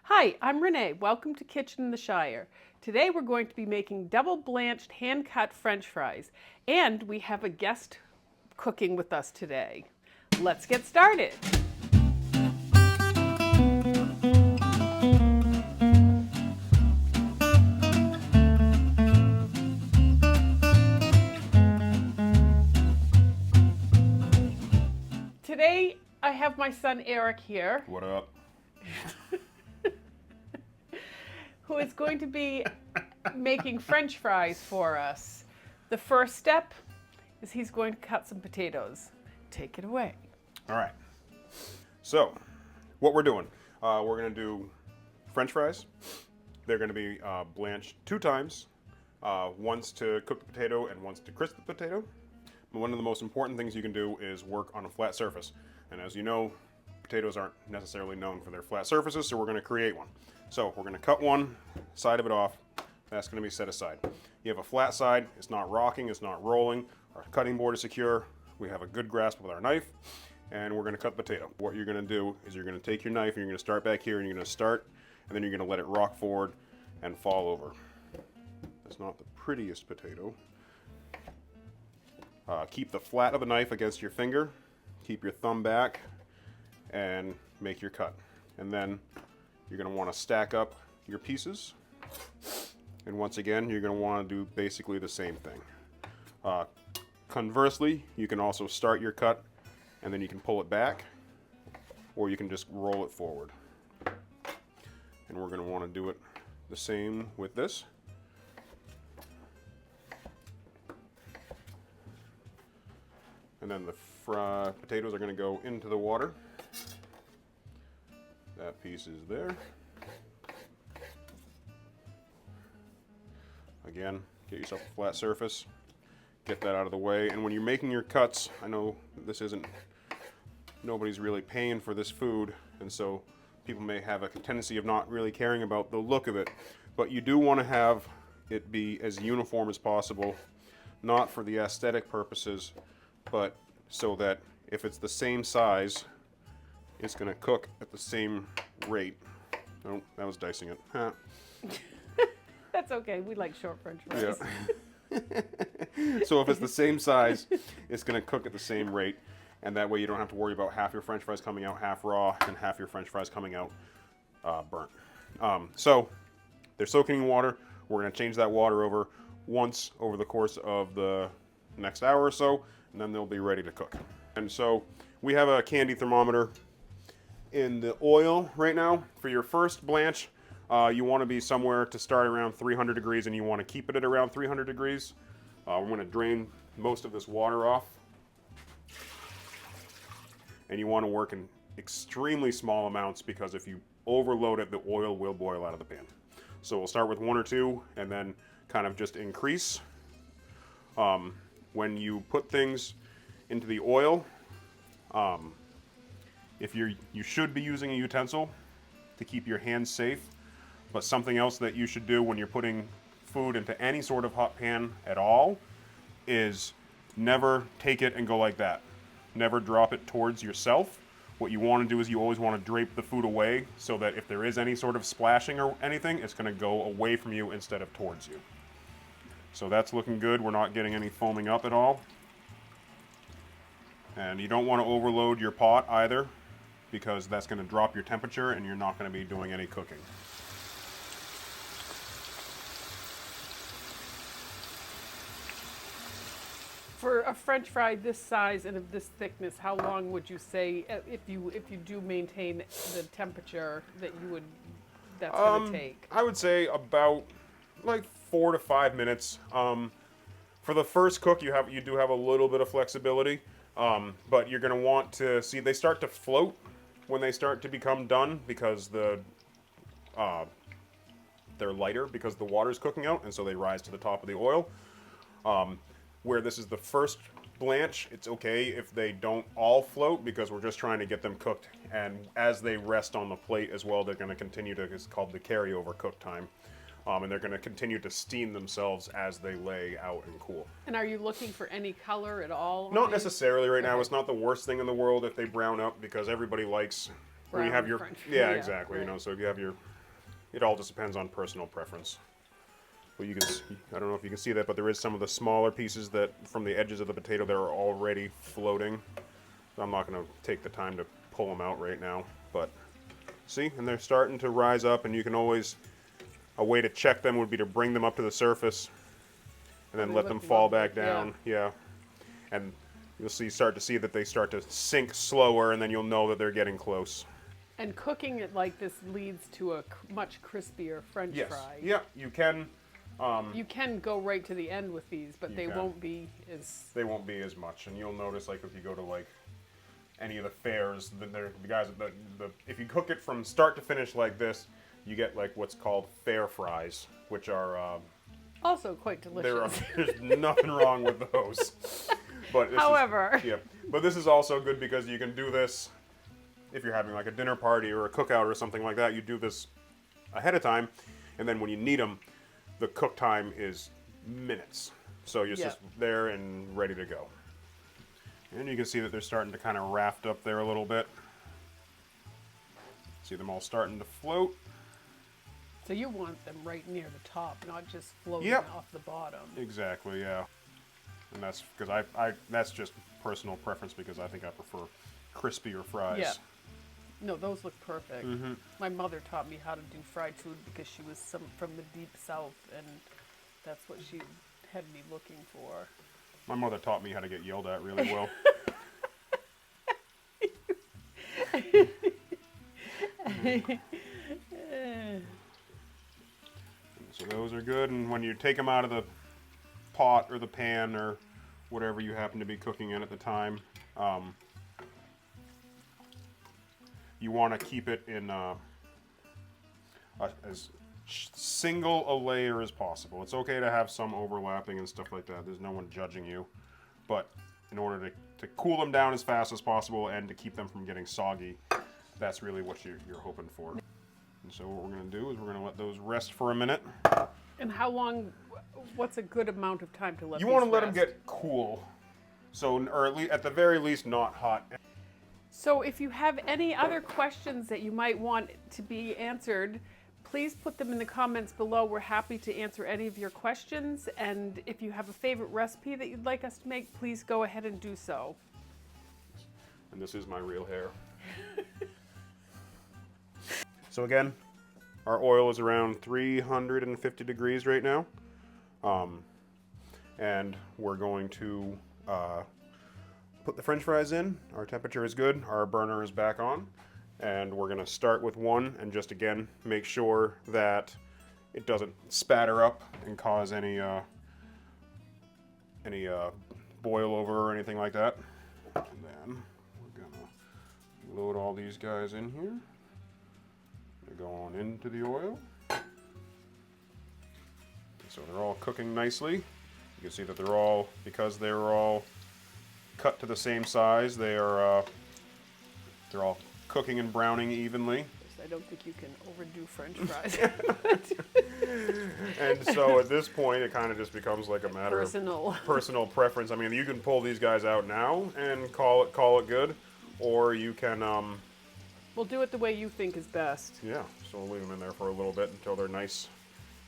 Hi, I'm Renee. Welcome to Kitchen in the Shire. Today we're going to be making double blanched hand-cut French fries, and we have a guest cooking with us today. Let's get started. Today I have my son Eric here, What up? who is going to be making French fries for us. The first step is he's going to cut some potatoes. Take it away. All right. So, what we're doing, we're going to do French fries. They're going to be blanched 2 times, once to cook the potato and once to crisp the potato. But one of the most important things you can do is work on a flat surface. And as you know, potatoes aren't necessarily known for their flat surfaces, so we're going to create one. So we're going to cut one side of it off. That's going to be set aside. You have a flat side. It's not rocking. It's not rolling. Our cutting board is secure. We have a good grasp with our knife, and we're going to cut the potato. What you're going to do is you're going to take your knife and you're going to start back here, and you're going to start, and then you're going to let it rock forward and fall over. That's not the prettiest potato. Keep the flat of the knife against your finger. Keep your thumb back and make your cut. And then you're going to want to stack up your pieces. And once again, you're going to want to do basically the same thing. Conversely, you can also start your cut and then you can pull it back, or you can just roll it forward. And we're going to want to do it the same with this. And then the potatoes are going to go into the water. That piece is there. Again, get yourself a flat surface. Get that out of the way. And when you're making your cuts, I know this isn't, nobody's really paying for this food, and so people may have a tendency of not really caring about the look of it. But you do want to have it be as uniform as possible, not for the aesthetic purposes, but so that if it's the same size, it's going to cook at the same rate. Oh, that was dicing it. Huh. That's okay. We like short French fries. Yeah. So if it's the same size, it's going to cook at the same rate, and that way you don't have to worry about half your French fries coming out half raw and half your French fries coming out burnt. So they're soaking in water. We're going to change that water over once over the course of the next hour or so, and then they'll be ready to cook. And so we have a candy thermometer in the oil right now. For your first blanch, you want to be somewhere to start around 300 degrees, and you want to keep it at around 300 degrees. We're going to drain most of this water off, and you want to work in extremely small amounts, because if you overload it, the oil will boil out of the pan. So we'll start with 1 or 2 and then kind of just increase. When you put things into the oil, you should be using a utensil to keep your hands safe. But something else that you should do when you're putting food into any sort of hot pan at all is never take it and go like that. Never drop it towards yourself. What you want to do is you always want to drape the food away, so that if there is any sort of splashing or anything, it's going to go away from you instead of towards you. So that's looking good. We're not getting any foaming up at all. And you don't want to overload your pot either, because that's going to drop your temperature and you're not going to be doing any cooking. For a French fry this size and of this thickness, how long would you say, if you do maintain the temperature that's going to take? I would say about like 4 to 5 minutes. For the first cook, you do have a little bit of flexibility, but you're going to want to see they start to float when they start to become done, because they're lighter because the water's cooking out, and so they rise to the top of the oil. Where this is the first blanch, it's okay if they don't all float, because we're just trying to get them cooked. And as they rest on the plate as well, they're going to continue to, it's called the carryover cook time. And they're going to continue to steam themselves as they lay out and cool. And are you looking for any color at all? Not necessarily right now. It's not the worst thing in the world if they brown up, because everybody likes when you have your French. yeah, exactly. Right. So if you have your it all just depends on personal preference. Well, you can see, I don't know if you can see that, but there is some of the smaller pieces that from the edges of the potato that are already floating. So I'm not going to take the time to pull them out right now, but see, and they're starting to rise up, and you can always, a way to check them would be to bring them up to the surface and then let them fall back down. Yeah. And you'll start to see that they start to sink slower, and then you'll know that they're getting close. And cooking it like this leads to a much crispier French fry. Yeah, you can. You can go right to the end with these, but they won't be as... They won't be as much, and you'll notice, like, if you go to, like, any of the fairs, the guys, if you cook it from start to finish like this, you get, like, what's called fair fries, which are... also quite delicious. There's nothing wrong with those. But However... But this is also good because you can do this if you're having, like, a dinner party or a cookout or something like that. You do this ahead of time, and then when you need them, the cook time is minutes. So you're just there and ready to go. And you can see that they're starting to kind of raft up there a little bit. See them all starting to float. So you want them right near the top, not just floating off the bottom. Exactly, yeah. And that's because that's just personal preference because I think I prefer crispier fries. Yeah. No, those look perfect. My mother taught me how to do fried food because she was from the deep south, and that's what she had me looking for. My mother taught me how to get yelled at really well. So those are good, and when you take them out of the pot or the pan or whatever you happen to be cooking in at the time, you want to keep it in as single a layer as possible. It's okay to have some overlapping and stuff like that. There's no one judging you. But in order to cool them down as fast as possible and to keep them from getting soggy, that's really what you're hoping for. And so what we're going to do is we're going to let those rest for a minute. And how long, what's a good amount of time to let You these want to let rest? them get cool. So, or at the very least, not hot. So if you have any other questions that you might want to be answered, please put them in the comments below. We're happy to answer any of your questions. And if you have a favorite recipe that you'd like us to make, please go ahead and do so. And this is my real hair. So again, our oil is around 350 degrees right now. And we're going to put the French fries in. Our temperature is good. Our burner is back on. And we're going to start with one and just again make sure that it doesn't spatter up and cause any boil over or anything like that. And then we're going to load all these guys in here. They go on into the oil. So they're all cooking nicely. You can see that they're all, because they're all cut to the same size, they're all cooking and browning evenly. I don't think you can overdo French fries. And so at this point, it kind of just becomes like a matter of personal preference. I mean, you can pull these guys out now and call it good, or you can. We'll do it the way you think is best. Yeah, so we'll leave them in there for a little bit until they're nice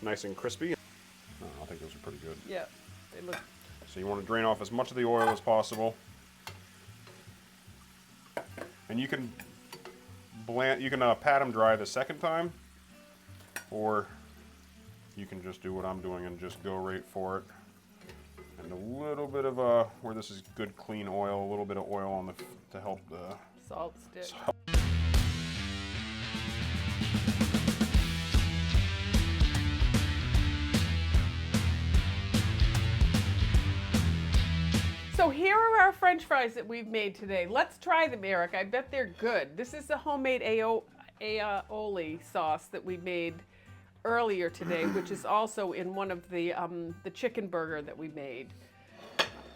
and crispy. I think those are pretty good. Yeah, they look. So you want to drain off as much of the oil as possible, and you can pat them dry the second time, or you can just do what I'm doing and just go right for it. And a little bit of where this is good clean oil, a little bit of oil on to help the Salt stick. So here are our French fries that we've made today. Let's try them, Eric. I bet they're good. This is the homemade aioli sauce that we made earlier today, which is also in one of the chicken burger that we made.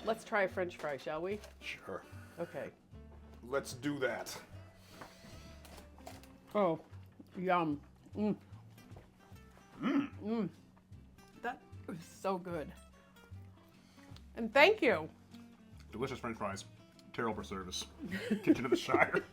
Let's try a French fry, shall we? Sure. Okay. Let's do that. Oh, yum. That was so good. And thank you. Delicious French fries. Terrible service. Kitchen of the Shire.